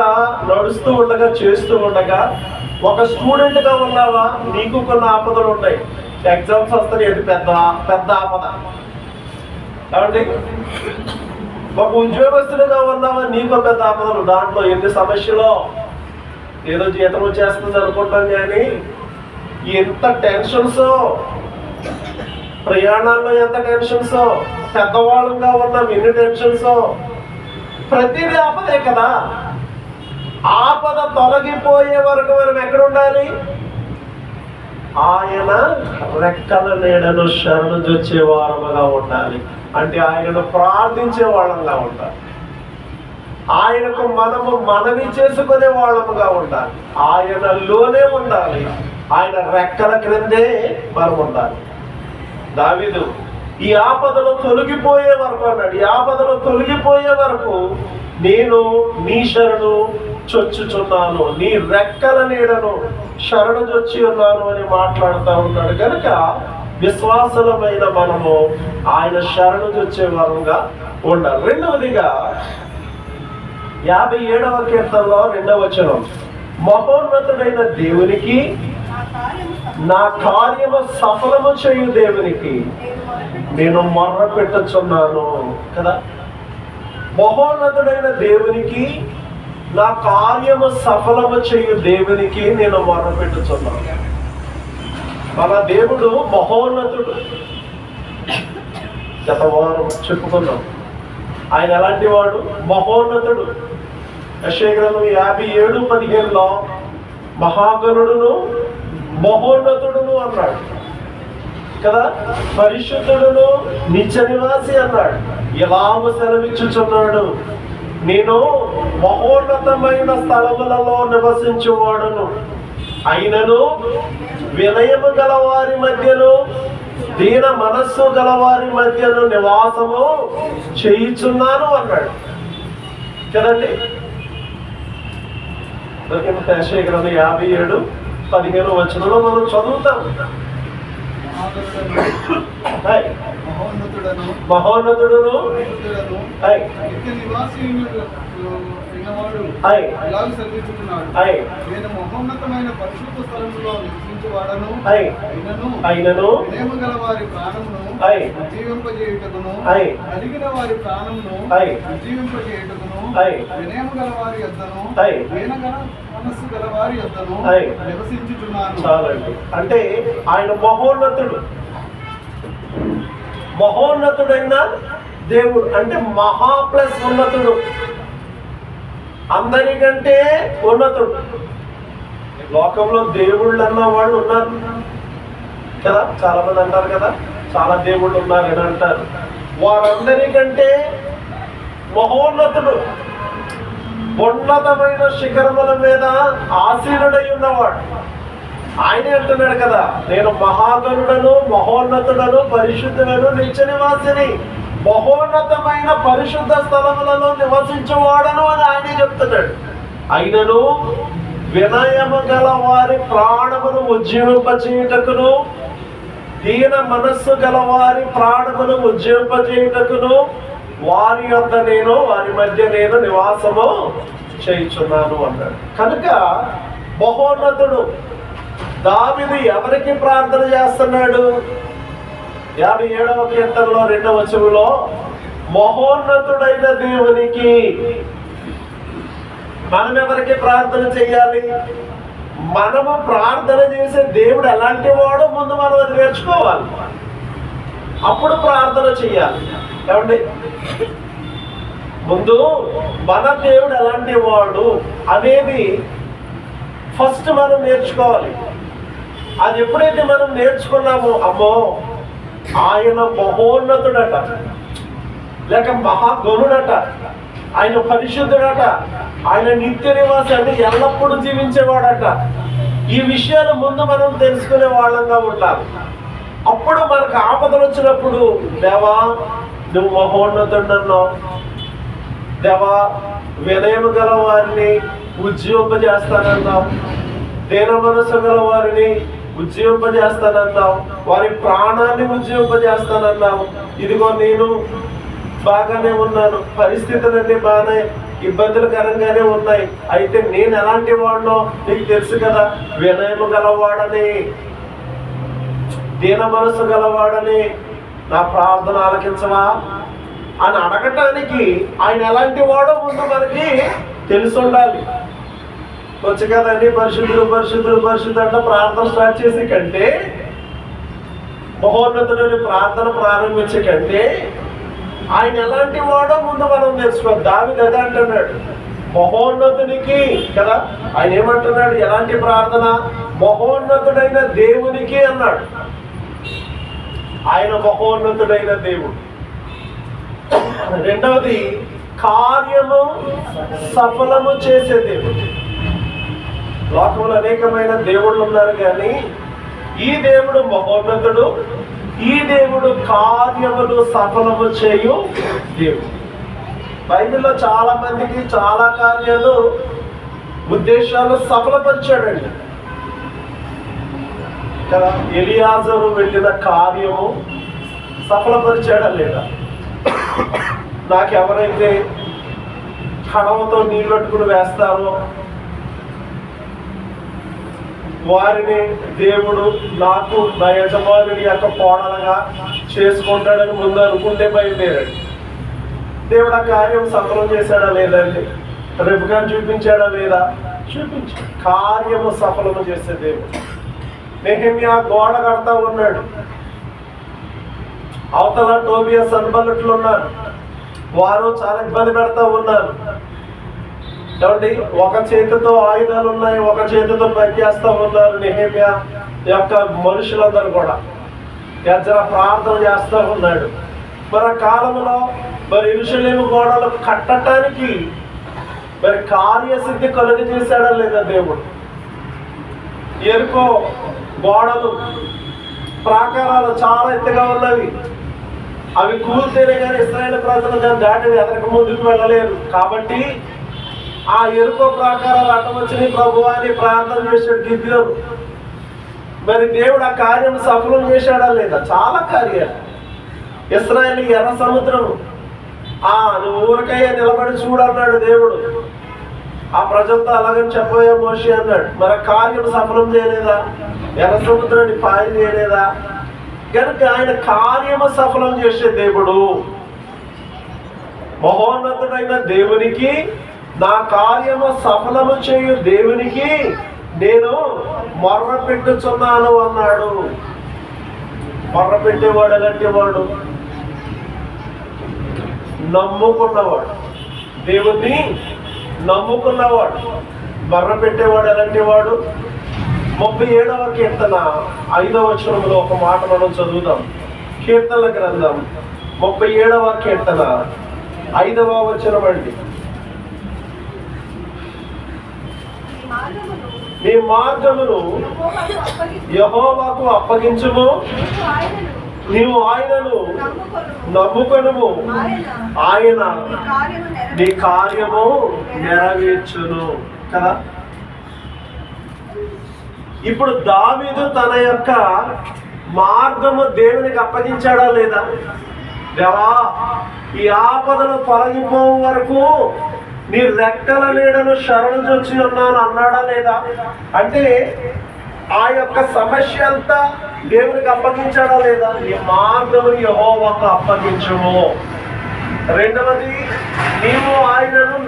నడుస్తూ ఉండగా, చేస్తూ ఉండగా, ఒక స్టూడెంట్గా ఉన్నావా, నీకు కొన్ని ఆపదలు ఉన్నాయి. ఎగ్జామ్స్ వస్తాయి, అది పెద్ద ఆపద. కాబట్టి ఒక ఉద్యోగస్తులుగా ఉన్నావా, నీకు పెద్ద ఆపదలు. దాంట్లో ఎన్ని సమస్యలో, ఏదో జీతం వచ్చేస్తుంది అనుకుంటాం, కానీ ఎంత టెన్షన్స్, ప్రయాణాల్లో ఎంత టెన్షన్స్, పెద్దవాళ్ళుగా ఉన్నాం ఎన్ని టెన్షన్స్. ప్రతిదీ ఆపదే కదా. ఆపద తొలగిపోయే వరకు మనం ఎక్కడ ఉండాలి? ఆయన రెక్కల నీడను శరణుజొచ్చే వారముగా ఉండాలి. అంటే ఆయనను ప్రార్థించే వాళ్ళంగా ఉండాలి. ఆయనకు మనము మనవి చేసుకునే వాళ్ళముగా ఉండాలి. ఆయనలోనే ఉండాలి. ఆయన రెక్కల క్రిందే మనం ఉండాలి. దావీదు ఈ ఆపదలు తొలగిపోయే వరకు అన్నాడు. ఈ ఆపదలు తొలగిపోయే వరకు నేను నీ శరణు చొచ్చుచున్నాను, నీ రెక్కల నీడను శరణు చొచ్చి ఉన్నాను అని మాట్లాడుతూ ఉన్నాడు. కనుక విశ్వాసులమైన మనము ఆయన శరణు చొచ్చే వారంగా ఉండాలి. రెండవదిగా 57వ కీర్తనలో 2వ వచనం, మహోన్నతుడైన దేవునికి నా కార్యము సఫలము చేయు దేవునికి నేను మొర్ర పెట్టుచున్నాను కదా. మహోన్నతుడైన దేవునికి, నా కార్యము సఫలము చేయు దేవునికి నేను మొర్ర పెట్టుచున్నాను. మన దేవుడు మహోన్నతుడు. గత వారం చెప్పుకున్నాం ఆయన ఎలాంటి వాడు, మహోన్నతుడు. యెషయా గ్రంథం 57:15లో మహాగణుడును మహోన్నతుడును అన్నాడు కదా. పరిశుద్ధుడును నిత్య నివాసి అన్నాడు. ఎలాగ సెలవిచ్చుచున్నాడు, నేను మహోన్నతమైన స్థలములలో నివసించువాడును, అయినను వినయము గల వారి మధ్యను దీన మనస్సు గలవారి మధ్యను నివాసము చేయుచున్నాను అన్నాడు కదండి. యెషయా గ్రంథం 57:15 వచనంలో మనం చదువుతాం, మహోన్నతుడును నేను మహోన్నతమైన పరిశుద్ధ స్థలములో నివసించువాడను, అయినను వినయము గల వారి ప్రాణమును ఉజ్జీవింపజేయుటకును, కలిగిన వారి ప్రాణమును ఉజ్జీవింపజేయుటకును, వినయము గల వారి యొద్దను దీనగల మనస్సు గల వారి యొద్దను నివసించుచున్నాను. చాలండి. అంటే ఆయన మహోన్నతుడు. మహోన్నతుడైన దేవుడు అంటే మహా ప్లస్ ఉన్నతుడు, అందరికంటే ఉన్నతుడు. లోకంలో దేవుళ్ళు అన్న వాళ్ళు ఉన్నారు కదా, చాలా మంది అంటారు కదా, చాలా దేవుళ్ళు ఉన్నారు అని అంటారు. వారందరికంటే మహోన్నతుడు, ఉన్నతమైన శిఖరముల మీద ఆసీనుడై ఉన్నవాడు. ఆయనే అంటున్నాడు కదా, నేను మహాగణుడను మహోన్నతుడను పరిశుద్ధుడను నిత్య నివాసిని, మహోన్నతమైన పరిశుద్ధ స్థలములలో నివసించేవాడను అని ఆయనే చెప్తున్నాడు. అయినను వినయము గల వారి ప్రాణమును ఉజ్జీవింపచేయుటకును, దీన మనస్సు గల వారి ప్రాణమును ఉజ్జీవింపచేయుటకును వారి యొద్ద నేను, వారి మధ్య నేను నివాసము చేయుచున్నాను అన్నాడు. కనుక మహోన్నతుడు. దావీదు ఎవరికి ప్రార్థన చేస్తున్నాడు? 57వ కీర్తనలో 2వ వచనంలో మహోన్నతుడైన దేవునికి. మనం ఎవరికి ప్రార్థన చేయాలి? మనము ప్రార్థన చేసే దేవుడు ఎలాంటి వాడో ముందు మనం అది నేర్చుకోవాలి, అప్పుడు ప్రార్థన చెయ్యాలి. ఏమండి, ముందు మన దేవుడు ఎలాంటి వాడు అనేది ఫస్ట్ మనం నేర్చుకోవాలి. అది ఎప్పుడైతే మనం నేర్చుకున్నామో, అమ్మో ఆయన మహోన్నతుడట, లేక మహాగణుడట, ఆయన పరిశుద్ధుడట, ఆయన నిత్య నివాసి అంటే ఎల్లప్పుడూ జీవించేవాడట, ఈ విషయాలు ముందు మనం తెలుసుకునే వాళ్ళంగా ఉండాలి. అప్పుడు మనకు ఆపదలు వచ్చినప్పుడు, దేవా నువ్వు మహోన్నతుడన్నావు, దేవా వినయము గల వారిని ఉజ్జీవింపజేస్తానన్నావు, దీన మనసు గల వారిని ఉజ్జీవింపజేస్తానన్నావు, వారి ప్రాణాన్ని ఉజ్జీవింపజేస్తానన్నావు. ఇదిగో నేను బాగానే ఉన్నాను, పరిస్థితులన్నీ బాగానే ఇబ్బందులకరంగానే ఉన్నాయి, అయితే నేను ఎలాంటి వాడినో నీకు తెలుసు కదా, వినయము గలవాడని, దీన మనసు గలవాడని, నా ప్రార్థన ఆలకించవా అని అడగటానికి ఆయన ఎలాంటి వాడో ముందు మనకి తెలిసి ఉండాలి. వచ్చి కదండి పరిశుద్ధులు పరిశుద్ధులు పరిశుద్ధులు అంటే ప్రార్థన స్టార్ట్ చేసే కంటే, మహోన్నతుడిని ప్రార్థన ప్రారంభించే కంటే ఆయన ఎలాంటి వాడో ముందు మనం తెలుసుకోవాలి. దావీదు అదే అంటున్నాడు, మహోన్నతునికి కదా. ఆయన ఏమంటున్నాడు? ఎలాంటి ప్రార్థన? మహోన్నతుడైన దేవునికి అన్నాడు. ఆయన మహోన్నతుడైన దేవుడు. రెండవది కార్యము సఫలము చేసే దేవుడు. లోకంలో అనేకమైన దేవుళ్ళు ఉన్నారు, కానీ ఈ దేవుడు మహోన్నతుడు. ఈ దేవుడు కార్యములు సఫలము చేయు దేవుడు. బైబిల్లో చాలా మందికి చాలా కార్యాలు, ఉద్దేశాలు సఫలపరిచాడండి కదా. ఎలియాజరు వెళ్ళిన కార్యము సఫలపరిచాడా లేదా? నాకు ఎవరైతే కడవతో నీళ్ళొట్టుకుని వేస్తారో వారిని దేవుడు నాకు నా యజమానుడి యొక్క కోడలుగా చేసుకుంటాడని ముందు అనుకుంటే బయలుదేరాడు. దేవుడు ఆ కార్యం సఫలం చేశాడా లేదండి? రెబెకా చూపించాడా లేదా? చూపించాడు. కార్యము సఫలము చేసే దేవుడు. నెహెమ్యా గోడ కడతా ఉన్నాడు. అవతల టోబియా సన్బల్లట్లు ఉన్నారు. వారు చాలా ఇబ్బంది పెడతా ఉన్నారు. ఏమండి, ఒక చేతితో ఆయుధాలు ఉన్నాయి, ఒక చేతితో పనిచేస్తూ ఉన్నారు. నెహెమ్యా యొక్క మనుషులందరూ కూడా ఎజ్రా ప్రార్థన చేస్తూ ఉన్నాడు. మరి ఆ కాలంలో మరి యెరూషలేము గోడలు కట్టడానికి మరి కార్యసిద్ధి కలుగజేశాడా లేదా దేవుడు? ఎరుకో గోడలు ప్రాకారాలు చాలా ఎత్తుగా ఉన్నవి. అవి కూల్తేనే కానీ ఇశ్రాయేలు ప్రజలు దాన్ని దాటి ఎదరికి ముందుకు వెళ్ళలేరు. కాబట్టి ఆ ఎరుకో ప్రాకారాలు అడ్డవచ్చిన ప్రభువా అని ప్రార్థన చేశాడు గిద్యోను. మరి దేవుడు ఆ కార్యం సఫలం చేశాడా లేదా? చాలా కార్యాలు. ఇశ్రాయేలు ఎర్ర సముద్రం నువ్వు ఊరకయ్యే నిలబడి చూడన్నాడు దేవుడు. ఆ ప్రజలతో అలాగని చెప్పబోయే మోషే అన్నాడు. మరి కార్యం సఫలం చేయలేదా? ఎర్ర సముద్రాన్ని పాయం చేయలేదా? కనుక ఆయన కార్యము సఫలం చేసే దేవుడు. మహోన్నతుడైన దేవునికి, నా కార్యము సఫలము చేయు దేవునికి నేను మొర్ర పెట్టుచున్నాను అన్నాడు. మొర్ర పెట్టేవాడు ఎలాంటి వాడు? నమ్ముకున్నవాడు. దేవుణ్ణి నమ్ముకున్నవాడు. మొర్ర పెట్టేవాడు ఎలాంటి వాడు? 37వ కీర్తన 5వ వచనంలో ఒక మాట మనం చదువుదాం. కీర్తనల గ్రంథం 37వ కీర్తన 5వ వచనం అండి. నీ మార్గమును యెహోవాకు అప్పగించుము, నీవు ఆయనను నమ్ముకొనుము, ఆయన నీ కార్యము నెరవేర్చును కదా. ఇప్పుడు దావీదు తన యొక్క మార్గము దేవునికి అప్పగించాడా లేదా? దేవా, ఈ ఆపదలు తొలగిపోవు వరకు నీ రెక్కల నీడను శరణు చొచ్చి ఉన్నాను అన్నాడా లేదా? అంటే ఆ యొక్క సమస్య అంతా దేవునికి అప్పగించాడా లేదా? నీ మార్గము యెహోవాకు అప్పగించుము. రెండవది, నీవు ఆయనను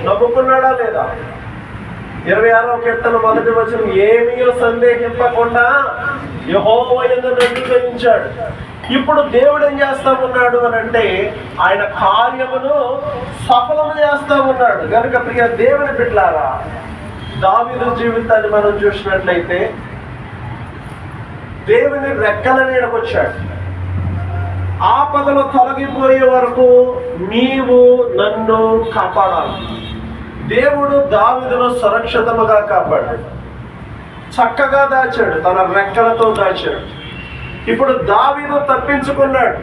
నమ్ముకున్నాడా లేదా? 26వ కీర్తన 1వ వచనం, ఏమీ సందేహింపకుండా యెహోవా యందు నమ్మికయించాడు. ఇప్పుడు దేవుడు ఏం చేస్తా ఉన్నాడు అని అంటే ఆయన కార్యమును సఫలము చేస్తా ఉన్నాడు. కనుక ప్రియ దేవుని బిడ్డలారా, దావీదు జీవితాన్ని మనం చూసినట్లయితే దేవుని రెక్కల నీడకు వచ్చాడు. ఆపదలు తొలగిపోయే వరకు నీవు నన్ను కాపాడాలి. దేవుడు దావీదును సురక్షితముగా కాపాడాడు, చక్కగా దాచాడు, తన రెక్కలతో దాచాడు. ఇప్పుడు దావీదు తప్పించుకున్నాడు.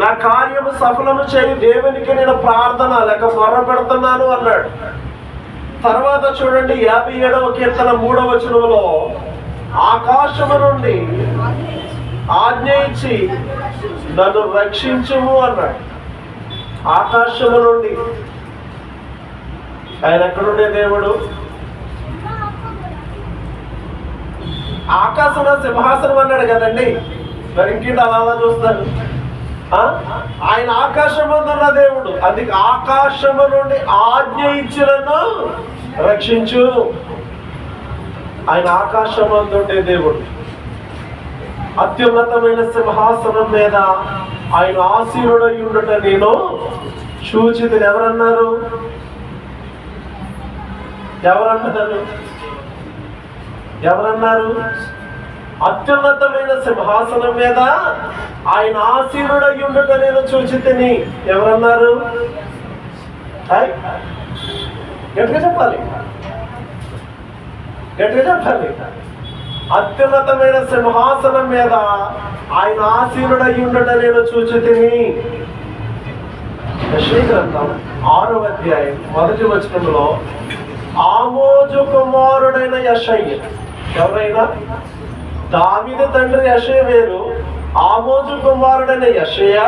నా కార్యము సఫలము చేయి దేవునికి నేను ప్రార్థన లేక మొర్ర పెడుతున్నాను అన్నాడు. తర్వాత చూడండి 57వ కీర్తన 3వ వచనంలో, ఆకాశము నుండి ఆజ్ఞ ఇచ్చి నన్ను రక్షించుము అన్నాడు. ఆకాశము నుండి ఆయన ఎక్కడుండే దేవుడు? ఆకాశంలో సింహాసనం అన్నాడు కదండి. మరి ఇంకేంటి అలా చూస్తారు? ఆయన ఆకాశమందున్న దేవుడు. అందుకే ఆకాశము నుండి ఆజ్ఞ ఇచ్చినను రక్షించు. ఆయన ఆకాశమందుండే దేవుడు. అత్యున్నతమైన సింహాసనం మీద ఆయన ఆసీనుడై ఉండుట నేను చూచితిని. ఎవరన్నారు? ఎవరన్నారు? అత్యున్నతమైన సింహాసనం మీద ఆయన ఆసీనుడై ఉండుట నేను చూచితిని. ఎవరన్నారు? గట్టిగా చెప్పాలి, గట్టిగా చెప్పాలి. అత్యున్నతమైన సింహాసనం మీద ఆయన ఆసీనుడై ఉండుట నేను చూచితిని. యెషయా గ్రంథం 6వ అధ్యాయం 1వ వచనంలో ఆమోజు కుమారుడైన యెషయా, ఎవరైనా దావీదు తండ్రి యెషయా వేరు, ఆమోజు కుమారుడైన యెషయా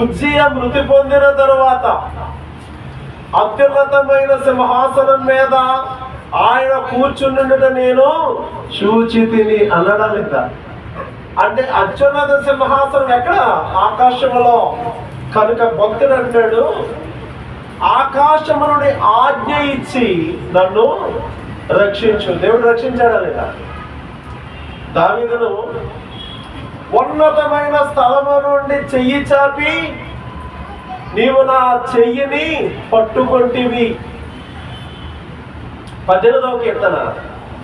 ఉజ్జియా మృతి పొందిన తరువాత అత్యున్నతమైన సింహాసనం మీద ఆయన కూర్చుండుట నేను చూచితిని అనడం లేదా? అంటే అత్యున్నత సింహాసనం ఎక్కడ? ఆకాశములో. కనుక భక్తుడు అంటాడు, ఆకాశము నుండి ఆజ్ఞ ఇచ్చి నన్ను రక్షించు. దేవుడు రక్షించాడా లేదా? దావీదును ఉన్నతమైన స్థలము నుండి చెయ్యి చాపి నీవు నా చెయ్యిని పట్టుకొంటివి. 18వ కీర్తన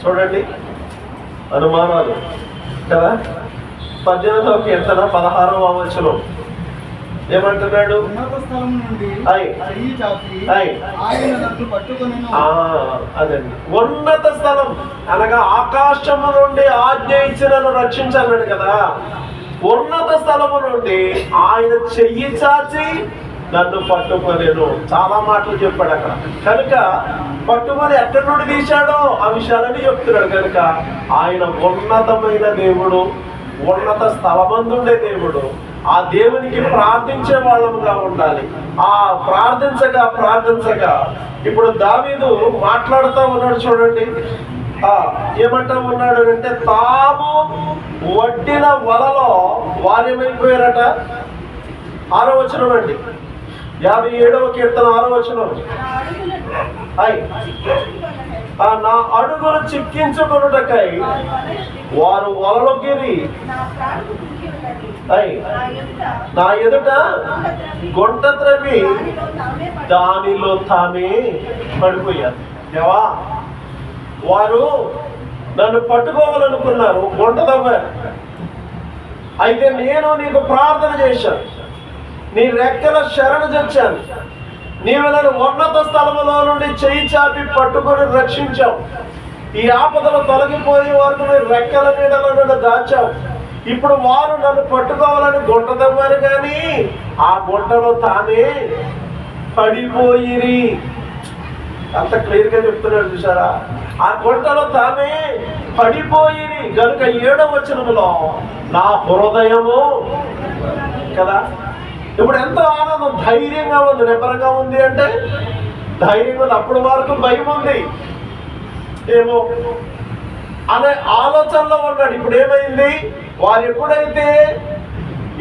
చూడండి, అనుమానాలు కదా. 18వ కీర్తన 16వ వచనం ఏమంటున్నాడు? ఉన్నత స్థలం నుండి చెయ్యి చాపి ఆయన నన్ను పట్టుకొనెను. అదండి, ఉన్నత స్థలం అనగా ఆకాశము నుండి ఆజ్ఞ ఇచ్చి నన్ను రక్షించాలన్నాడు కదా. ఉన్నత స్థలము నుండి ఆయన చెయ్యి చాచి నన్ను పట్టుకోలేను. చాలా మాటలు చెప్పాడు అక్కడ. కనుక పట్టుకొని ఎక్కడి నుండి తీశాడో ఆ విషయాలని చెప్తున్నాడు. కనుక ఆయన ఉన్నతమైన దేవుడు, ఉన్నత స్థలమందుండే దేవుడు. ఆ దేవునికి ప్రార్థించే వాళ్ళముగా ఉండాలి. ఆ ప్రార్థించగా ఇప్పుడు దావీదు మాట్లాడుతూ ఉన్నాడు. చూడండి ఏమంటా ఉన్నాడు అంటే, తాము వడ్డిన వలలో వారేమైపోయారట. 6వ వచనం అండి, 57వ కీర్తన 6వ వచనం. నా అడుగులు చిక్కించుకొనుటకై వారు వలలోకిరి నా ఎదుట గొంట త్రవి దానిలో తామే పడిపోయారు. దేవా, వారు నన్ను పట్టుకోవాలనుకున్నారు, గొంట తవ్వారు. అయితే నేను నీకు ప్రార్థన చేశాను, నీ రెక్కల శరణు చచ్చాను. నీవు నన్ను ఉన్నత స్థలములో నుండి చెయ్యి చాపి పట్టుకొని రక్షించావు. ఈ ఆపదలు తొలగిపోయే వరకు నీ రెక్కల నీడలో నన్ను దాచావు. ఇప్పుడు వారు నన్ను పట్టుకోవాలని గుంట తవ్వారు, కానీ ఆ గుంటలో తానే పడిపోయిరి. అంత క్లియర్ గా చెప్తున్నాడు చూసారా? ఆ గుంటలో తామే పడిపోయిరి. కనుక 7వ వచనములో నా హృదయము కదా. ఇప్పుడు ఎంతో ఆనందం, ధైర్యంగా ఉంది. నిబ్బరంగా ఉంది అంటే ధైర్యంగా ఉంది. అప్పుడు వరకు భయం ఉంది, ఏమో అనే ఆలోచనలో ఉన్నాడు. ఇప్పుడు ఏమైంది? వారు ఎప్పుడైతే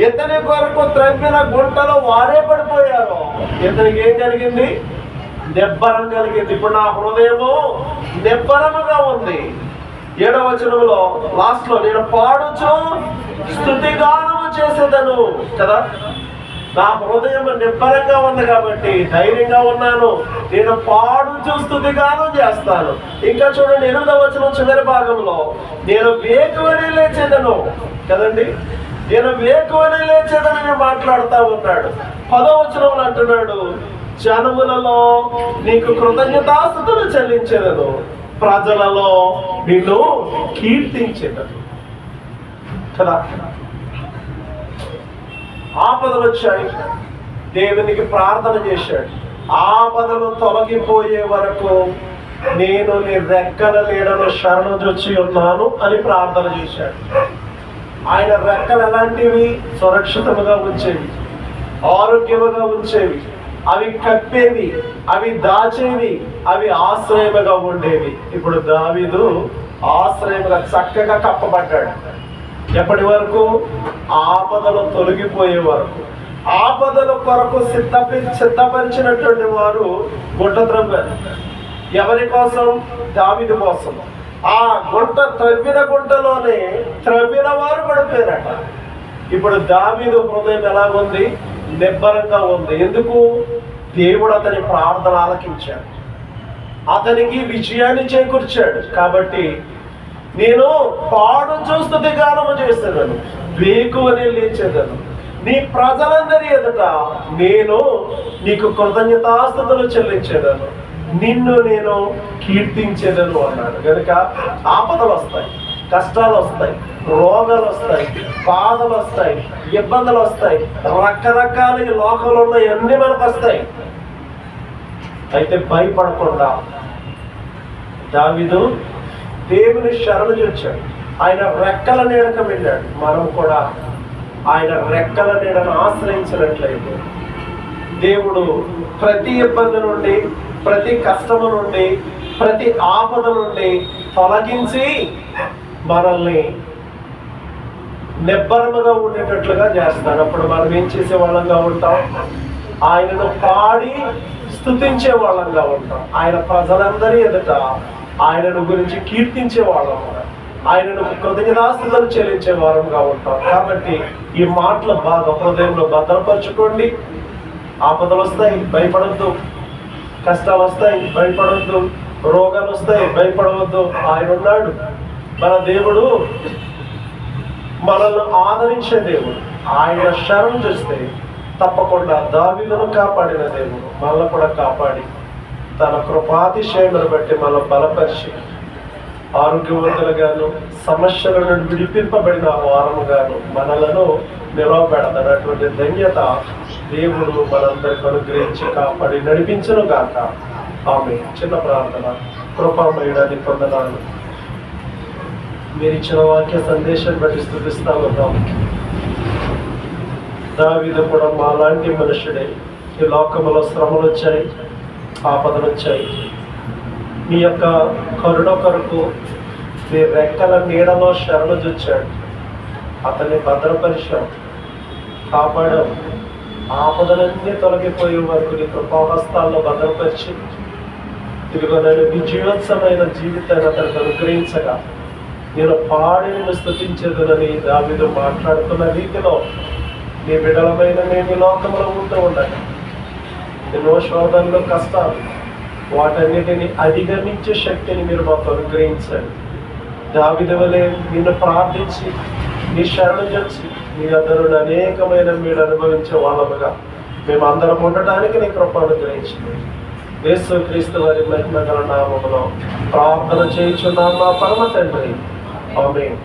ఇతని కొరకు త్రవ్విన గుంటలో వారే పడిపోయారో ఇతనికి ఏం కలిగింది? నిబ్బరం కలిగింది. ఇప్పుడు నా హృదయము నిబ్బరముగా ఉంది. 7వ వచనంలో లాస్ట్ లో నేను పాడుచు స్తుతిగానము చేసేదను కదా. నా హృదయం నిబ్బరంగా ఉంది కాబట్టి ధైర్యంగా ఉన్నాను. నేను పాడుచు స్తుతిగానం చేస్తాను. ఇంకా చూడండి 8వ వచనం చివరి భాగంలో నేను వేకువని లేచేదను కదండి. నేను వేకువని లేచేదని మాట్లాడుతూ ఉన్నాడు. 10వ వచనంలో అంటున్నాడు, జనములలో నీకు కృతజ్ఞతాస్తుతులు చెల్లించేదను, ప్రజలలో నిన్ను కీర్తించేదను కదా. ఆపదలు వచ్చాయి, దేవునికి ప్రార్థన చేశాడు. ఆపదలు తొలగిపోయే వరకు నేను నీ రెక్కల నీడలో శరణొచ్చి ఉన్నాను అని ప్రార్థన చేశాడు. ఆయన రెక్కలు ఎలాంటివి? సురక్షితముగా ఉంచేవి, ఆరోగ్యముగా ఉంచేవి, అవి కప్పేవి, అవి దాచేవి, అవి ఆశ్రయముగా ఉండేవి. ఇప్పుడు దావీదు ఆశ్రయముగా చక్కగా కప్పబడ్డాడు. ఎప్పటి వరకు? ఆపదలు తొలగిపోయే వరకు. ఆపదల కొరకు సిద్ధపరిచినటువంటి వారు గుంట త్రవ్వారు. ఎవరి కోసం? దావీదు కోసం. ఆ గుంట త్రవ్విన గుంటలోనే త్రవ్విన వారు పడిపోయారట. ఇప్పుడు దావీదు హృదయం ఎలా ఉంది? నిబ్బరంగా ఉంది. ఎందుకు? దేవుడు అతని ప్రార్థన ఆలకించాడు, అతనికి విజయాన్ని చేకూర్చాడు. కాబట్టి నేను పాడు చూస్తున్న గానము చేసేదను, వేకువనే లేచేదను. నీ ప్రజలందరి ఎదుట నేను నీకు కృతజ్ఞతాస్తుతులు చెల్లించేదను, నిన్ను నేను కీర్తించేదను అన్నాడు. కనుక ఆపదలు వస్తాయి, కష్టాలు వస్తాయి, రోగాలు వస్తాయి, బాధలు వస్తాయి, ఇబ్బందులు వస్తాయి, రకరకాల ఈ లోకంలో ఉన్నాయి, అన్నీ మనకు వస్తాయి. అయితే భయపడకుండా దావీదు దేవుని శరణు చూచాడు, ఆయన రెక్కల నీడకు వెళ్ళాడు. మనం కూడా ఆయన రెక్కల నీడను ఆశ్రయించినట్లయితే దేవుడు ప్రతి ఇబ్బంది నుండి, ప్రతి కష్టము నుండి, ప్రతి ఆపద నుండి తొలగించి మనల్ని నిబ్బరముగా ఉండేటట్లుగా చేస్తాడు. అప్పుడు మనం ఏం చేసే వాళ్ళంగా ఉంటాం? ఆయనను పాడి స్తుతించే వాళ్ళంగా ఉంటాం. ఆయన ప్రజలందరి ఎదుట ఆయనను గురించి కీర్తించే వాళ్ళం, ఆయనను కృతజ్ఞతాస్తుతులు చెల్లించే వారంగా ఉంటాం. కాబట్టి ఈ మాటలు బాగా హృదయంలో భద్రపరచుకోండి. ఆపదలు వస్తాయి, భయపడవద్దు. కష్టాలు వస్తాయి, భయపడవద్దు. రోగాలు వస్తాయి, భయపడవద్దు. ఆయన ఉన్నాడు. మన దేవుడు మనల్ని ఆదరించే దేవుడు. ఆయన శరణు చూస్తే తప్పకుండా దావీదును కాపాడిన దేవుడు మనల్ని కూడా కాపాడి తన కృపాతిశయమును బట్టి మనం బలపరిచి ఆరోగ్యవంతులుగాను, సమస్యల నుండి విడిపింపబడిన వారముగాను మనలను నిలవబెడతాడు. అటువంటి ధన్యత దేవుడు మనందరికీ అనుగ్రహించి కాపాడి నడిపించును గాక. ఆమె చిన్న ప్రార్థన. కృపామయుడాన్ని పొందనాలు, మీరు ఇచ్చిన వాక్య సందేశాన్ని బట్టి స్తుతిస్తా ఉన్నాం. దావీదు కూడా మాలాంటి మనుషుడే. ఈ లోకములో శ్రమలు వచ్చాయి, ఆపదలు వచ్చాయి. మీ యొక్క కరుణ కొరకు మీ రెక్కల నీడలో శరణు చూచాడు, అతన్ని భద్రపరిచాం, కాపాడాం. ఆపదలన్నీ తొలగిపోయే వరకు నీ కృపాహస్తాల్లో భద్రపరిచి ఇదిగో నేను విజయోత్సవమైన జీవితాన్ని అతనికి అనుగ్రహించగా నేను పాడి నేను స్తుతించేదనని దావీదు మాట్లాడుతున్న రీతిలో నీ బిడలమైన మేము ఈ లోకంలో ఉంటూ ఉండాలి. ఎన్నో శోధనలు, కష్టాలు, వాటన్నిటిని అధిగమించే శక్తిని మీరు మాకు అనుగ్రహించండి. దావీదు వలె నిన్ను ప్రార్థించి నీ శరణు చేసి మీ అందరూ అనేకమైన మీరు అనుభవించే వాళ్ళముగా మేము అందరం ఉండటానికి నీ కృప అనుగ్రహించండి. యేసుక్రీస్తు వారి మహిమ గల నామములో ప్రార్థన చేయుచున్నాము మా పరమ తండ్రి. ఆమేన్.